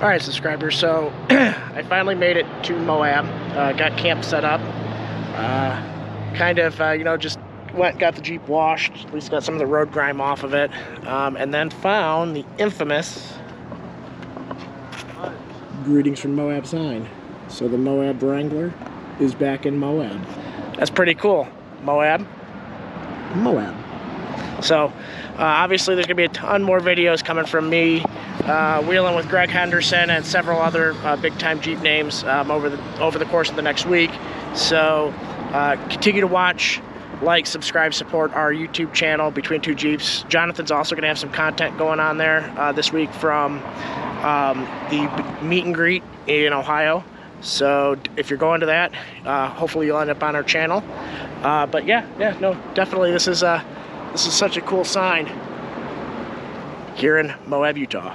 Alright, subscribers, so I finally made it to Moab. Got camp set up. Just got the Jeep washed, at least got some of the road grime off of it, and then found the infamous "Greetings from Moab" sign. So the Moab Wrangler is back in Moab. That's pretty cool. Moab. So obviously there's gonna be a ton more videos coming from me wheeling with Greg Henderson and several other big time Jeep names over the course of the next week. So continue to watch, like, subscribe, support our YouTube channel, Between Two Jeeps. Jonathan's also gonna have some content going on there this week from the meet and greet in Ohio. So if you're going to that, hopefully you'll end up on our channel. But yeah, no, definitely this is such a cool sign here in Moab, Utah.